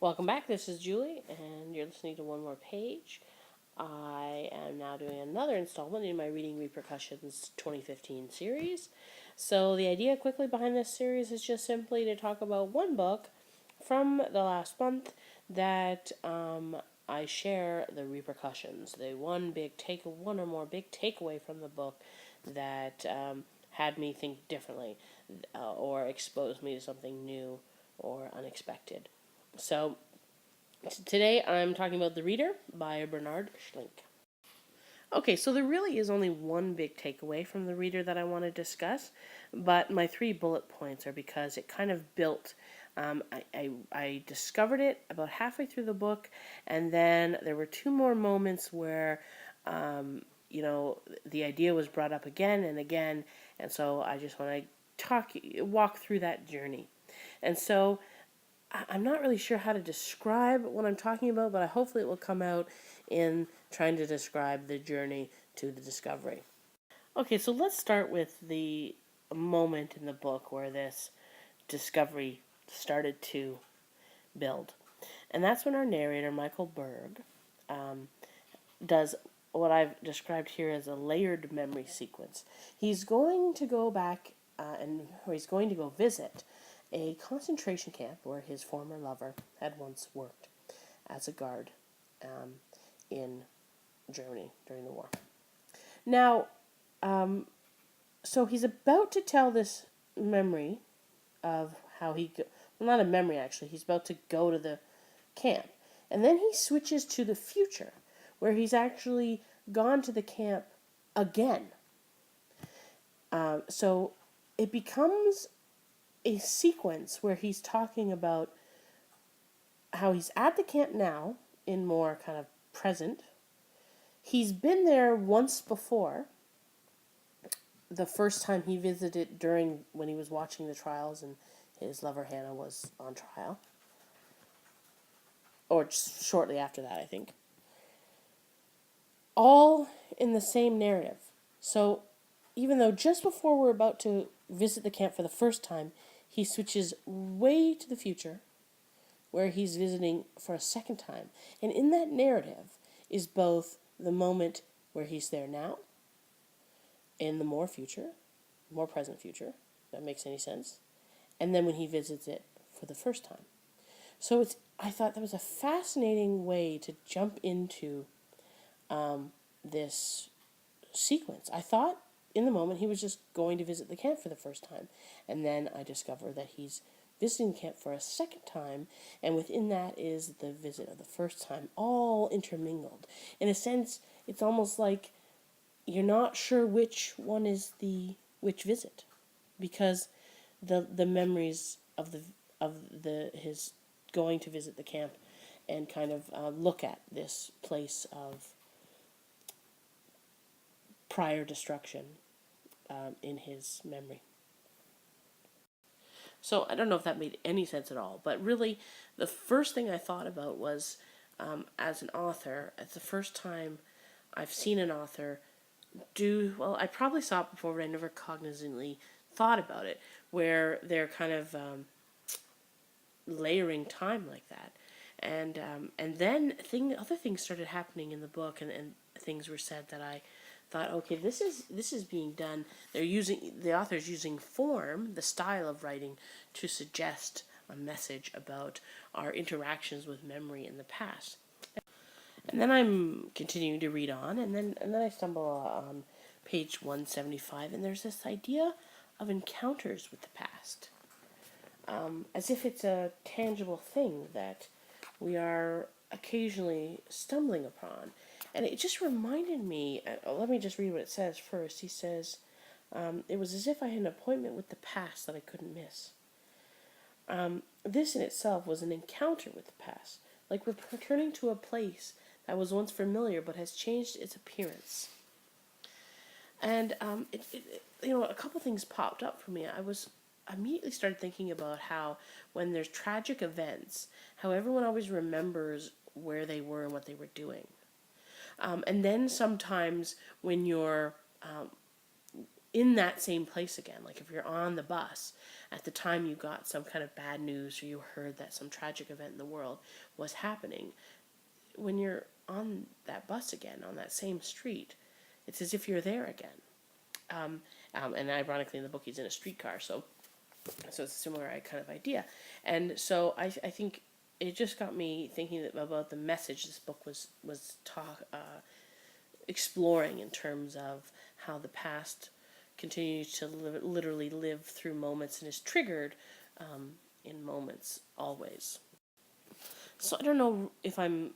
Welcome back. This is Julie, and you're listening to One More Page. I am now doing another installment in my Reading Repercussions 2015 series. So, the idea quickly behind this series is just simply to talk about one book from the last month that I share the repercussions, the one or more big takeaway from the book that had me think differently or exposed me to something new or unexpected. So, today I'm talking about The Reader by Bernhard Schlink. Okay, so there really is only one big takeaway from The Reader that I want to discuss, but my three bullet points are because it kind of built. I discovered it about halfway through the book, and then there were two more moments where, the idea was brought up again and again, and so I just want to walk through that journey. And so I'm not really sure how to describe what I'm talking about, but hopefully it will come out in trying to describe the journey to the discovery. Okay, so let's start with the moment in the book where this discovery started to build. And that's when our narrator, Michael Berg, does what I've described here as a layered memory sequence. He's going to go back or he's going to go visit a concentration camp where his former lover had once worked as a guard in Germany during the war. Now, so he's about to tell this memory of how well, not a memory actually, he's about to go to the camp. And then he switches to the future, where he's actually gone to the camp again. So it becomes a sequence where he's talking about how he's at the camp now in more kind of present. He's been there once before, the first time he visited during when he was watching the trials and his lover Hannah was on trial, or just shortly after that, I think. All in the same narrative. So even though just before we're about to visit the camp for the first time, he switches way to the future where he's visiting for a second time. And in that narrative is both the moment where he's there now, in the more present future, if that makes any sense, and then when he visits it for the first time. So I thought that was a fascinating way to jump into this sequence. I thought in the moment he was just going to visit the camp for the first time, and then I discover that he's visiting the camp for a second time, and within that is the visit of the first time, all intermingled. In a sense, it's almost like you're not sure which one is which visit, because the memories of his going to visit the camp and kind of look at this place of prior destruction in his memory. So I don't know if that made any sense at all, but really the first thing I thought about was, as an author, it's the first time I've seen an author well, I probably saw it before, but I never cognizantly thought about it, where they're kind of layering time like that. And then other things started happening in the book, and things were said that I thought, okay, this is being done. The author's using form, the style of writing, to suggest a message about our interactions with memory in the past. And then I'm continuing to read on, and then I stumble on page 175, and there's this idea of encounters with the past, as if it's a tangible thing that we are occasionally stumbling upon. And it just reminded me, let me just read what it says first. He says, it was as if I had an appointment with the past that I couldn't miss. This in itself was an encounter with the past, like returning to a place that was once familiar but has changed its appearance. And a couple things popped up for me. I immediately started thinking about how when there's tragic events, how everyone always remembers where they were and what they were doing. And then sometimes when you're in that same place again. Like if you're on the bus at the time you got some kind of bad news or you heard that some tragic event in the world was happening, when you're on that bus again, on that same street, it's as if you're there again. And ironically, in the book, he's in a streetcar, so it's a similar kind of idea. And so I think it just got me thinking about the message this book was exploring in terms of how the past continues to literally live through moments and is triggered in moments always. So I don't know if I'm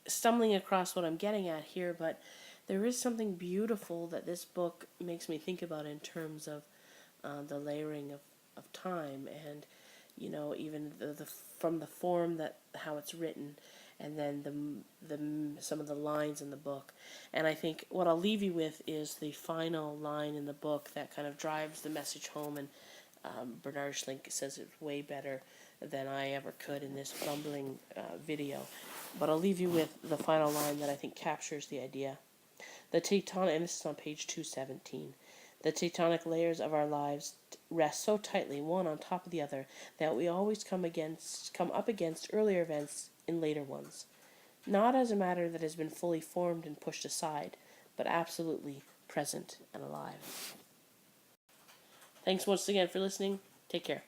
stumbling across what I'm getting at here, but there is something beautiful that this book makes me think about in terms of the layering of time, and even the from the form that how it's written, and then the some of the lines in the book. And I think what I'll leave you with is the final line in the book that kind of drives the message home, and Bernhard Schlink says it way better than I ever could in this bumbling video. But I'll leave you with the final line that I think captures the idea. The tectonic, and this is on page 217, the tectonic layers of our lives rest so tightly one on top of the other that we always come up against earlier events in later ones. Not as a matter that has been fully formed and pushed aside, but absolutely present and alive. Thanks once again for listening. Take care.